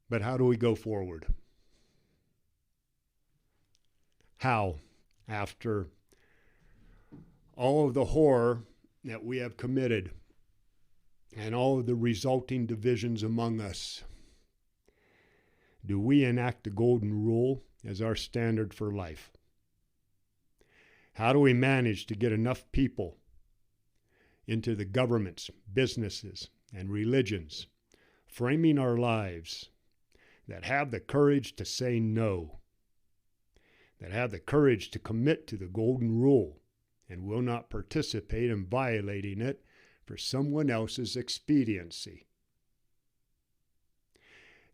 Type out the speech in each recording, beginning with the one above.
But how do we go forward? How, after all of the horror that we have committed and all of the resulting divisions among us, do we enact the golden rule as our standard for life? How do we manage to get enough people into the governments, businesses, and religions, framing our lives, that have the courage to say no, that have the courage to commit to the golden rule and will not participate in violating it for someone else's expediency?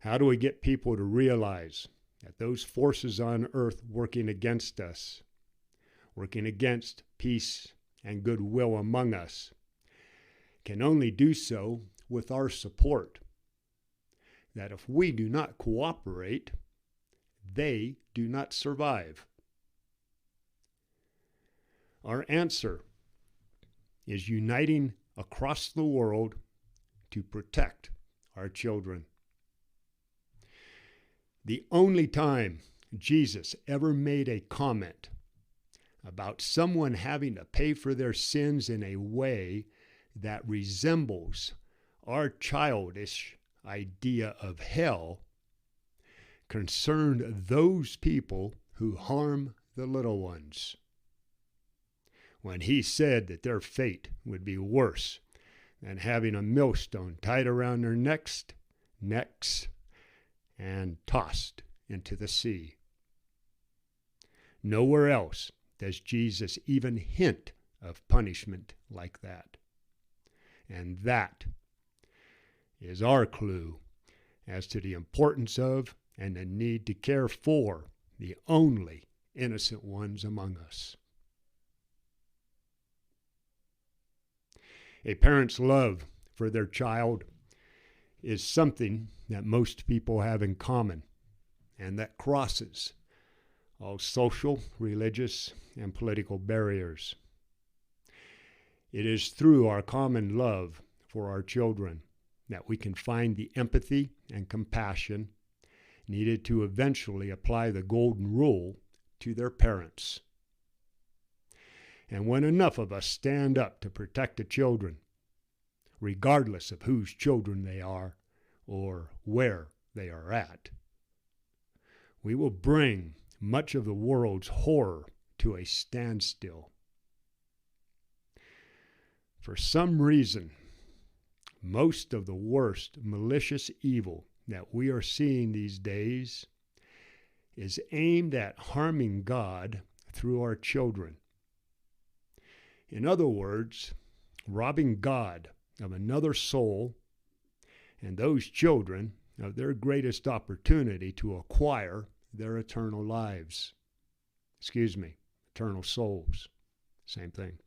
How do we get people to realize that those forces on earth working against us, working against peace and goodwill among us, can only do so with our support? That if we do not cooperate, they do not survive. Our answer is uniting across the world to protect our children. The only time Jesus ever made a comment about someone having to pay for their sins in a way that resembles our childish idea of hell concerned those people who harm the little ones, when he said that their fate would be worse than having a millstone tied around their necks and tossed into the sea. Nowhere else does Jesus even hint of punishment like that. And that is our clue as to the importance of and the need to care for the only innocent ones among us. A parent's love for their child is something that most people have in common, and that crosses all social, religious, and political barriers. It is through our common love for our children that we can find the empathy and compassion needed to eventually apply the golden rule to their parents. And when enough of us stand up to protect the children, regardless of whose children they are or where they are at, we will bring much of the world's horror to a standstill. For some reason, most of the worst malicious evil that we are seeing these days is aimed at harming God through our children. In other words, robbing God of another soul and those children of their greatest opportunity to acquire their eternal lives. Eternal souls. Same thing.